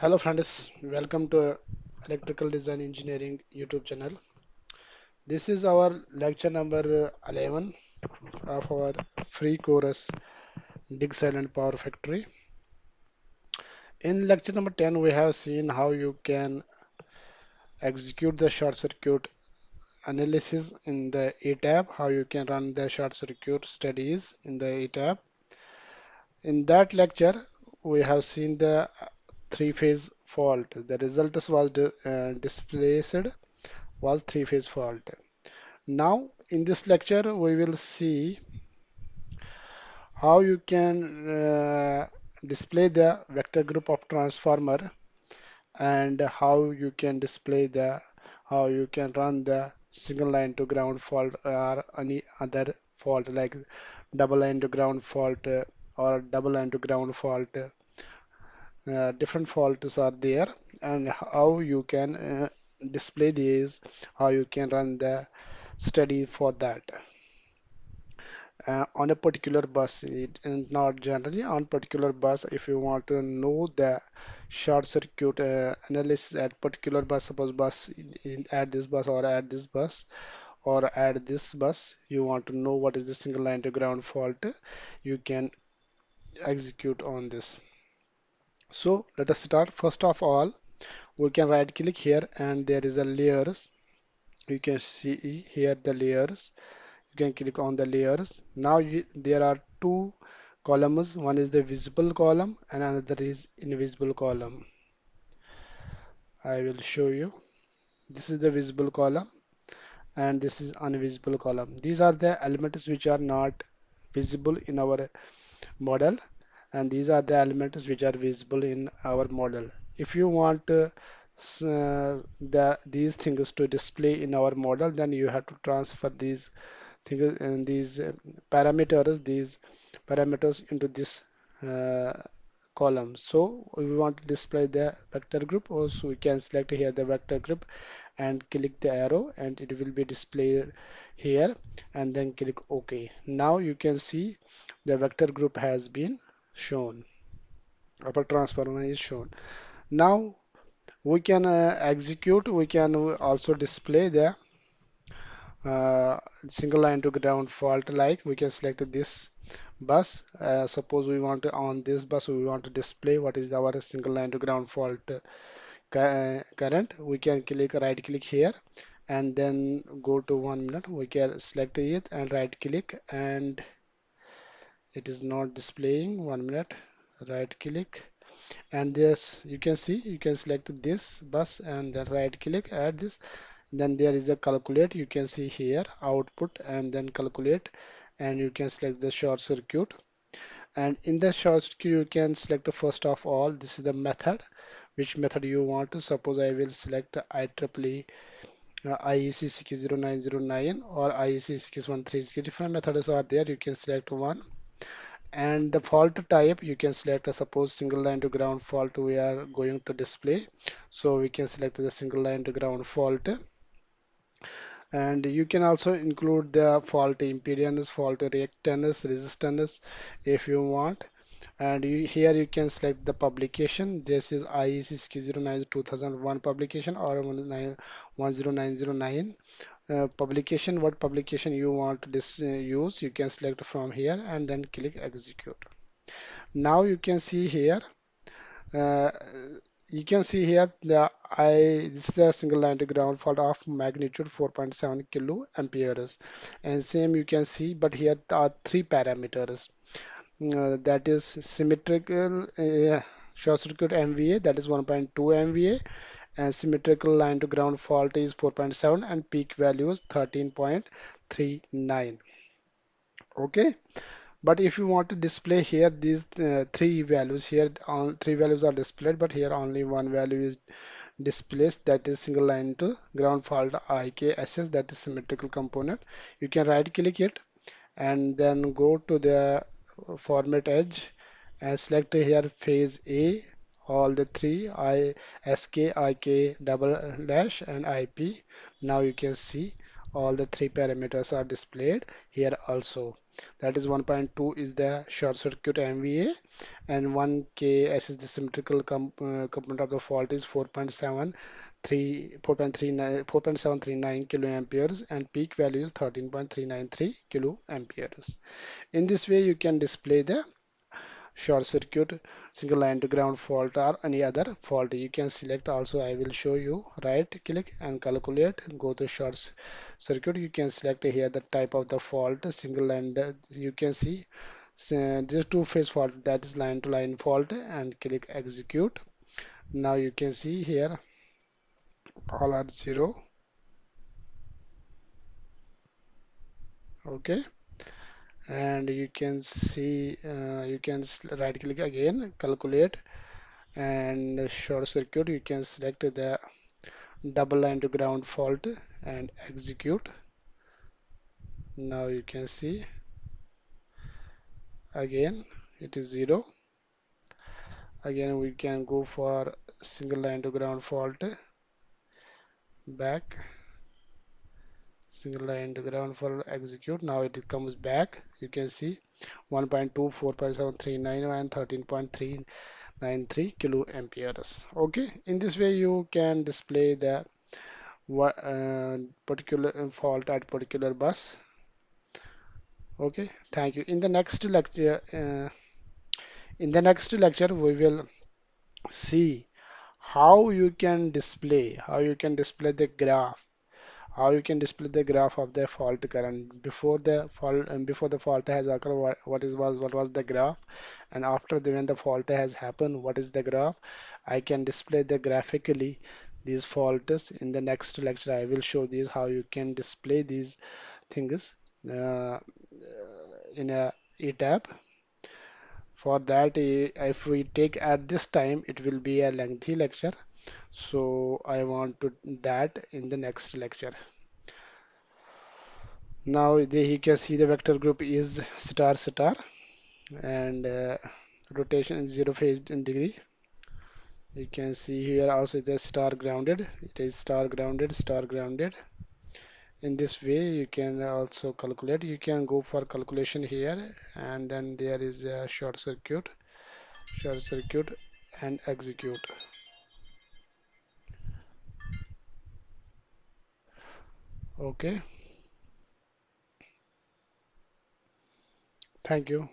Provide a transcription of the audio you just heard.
Hello friends, welcome to Electrical Design Engineering YouTube channel. This is our lecture number 11 of our free course DIgSILENT PowerFactory. In lecture number 10, we have seen how you can execute the short circuit analysis in the ETAP, how you can run the short circuit studies in the ETAP. In that lecture, we have seen the three-phase fault. The result was displaced was three-phase fault. Now, in this lecture, we will see how you can display the vector group of transformer and how you can run the single line to ground fault or any other fault like double line to ground fault or double line to ground fault. Different faults are there and how you can display these, how you can run the study for that. On a particular bus, and not generally on particular bus. If you want to know the short circuit analysis at particular bus, suppose bus at this bus or at this bus or at this bus, you want to know what is the single line to ground fault, you can execute on this. So let us start. First of all, we can right click here and there is a layers. You can see here the layers. You can click on the layers. Now there are two columns. One is the visible column and another is invisible column. I will show you. This is the visible column and this is invisible column. These are the elements which are not visible in our model, and these are the elements which are visible in our model. If you want these things to display in our model, then you have to transfer these things and these parameters into this uh, column. So we want to display the vector group, also we can select here the vector group and click the arrow and it will be displayed here and then click OK. Now you can see the vector group has been shown. Upper transformer is shown. Now we can we can also display the single line to ground fault, like we can select this bus. Suppose we want to on this bus we want to display what is our single line to ground fault current. We can right click here and then go to 1 minute. We can select it and right click and it is not displaying. 1 minute, right click and this you can see, you can select this bus and then right click, add this, then there is a calculate. You can see here output and then calculate and you can select the short circuit. And in the short circuit you can select the first of all, this is the method, which method you want to. Suppose I will select IEEE IEC 60909 or IEC 6136. Different methods are there, you can select one. And the fault type you can select suppose single line to ground fault we are going to display, so we can select the single line to ground fault. And you can also include the fault impedance, fault reactance, resistance if you want. And here you can select the publication. This is IEC 609 2001 publication or 10909 publication. What publication you want to use, you can select from here and then click execute. Now you can see here uh, this is the single line to ground fault of magnitude 4.7 kilo amperes, and same you can see, but here are three parameters, that is symmetrical short circuit MVA, that is 1.2 MVA, and symmetrical line to ground fault is 4.7 and peak value is 13.39. Okay. But if you want to display here these three values, here all three values are displayed, but here only one value is displayed, that is single line to ground fault IKSS, that is symmetrical component. You can right click it and then go to the format edge and select here phase A, all the three SK, IK, double dash and IP. Now you can see all the three parameters are displayed here also. That is 1.2 is the short circuit MVA, and 1K S is the symmetrical component of the fault is 4.739 kiloamperes, and peak value is 13.393 kiloamperes. In this way, you can display the short circuit, single line to ground fault, or any other fault. You can select also. I will show you. Right click and calculate. Go to short circuit. You can select here the type of the fault, single line. You can see this two-phase fault, that is line to line fault, and click execute. Now you can see here all are zero. Okay, and you can see you can right click again, calculate, and short circuit. You can select the double line to ground fault and execute. Now you can see again it is zero. Again we can go for single line to ground fault, back, single line to ground fault, execute. Now it comes back. You can see 1.2, 4.739 and 13.393 kiloamperes. Okay, in this way you can display the particular fault at particular bus. Okay, thank you. In the next lecture, we will see how you can display the graph, how you can display the graph of the fault current before the fault has occurred. What was the graph, and after when the fault has happened, what is the graph? I can display the graphically these faults. In the next lecture, I will show these how you can display these things uh, in a ETAP. For that, if we take at this time, it will be a lengthy lecture. So I want to that in the next lecture. Now you can see the vector group is star star, and rotation in zero phase in degree. You can see here also the star grounded. It is star grounded, star grounded. In this way, you can also calculate. You can go for calculation here, and then there is a short circuit, and execute. Okay, thank you.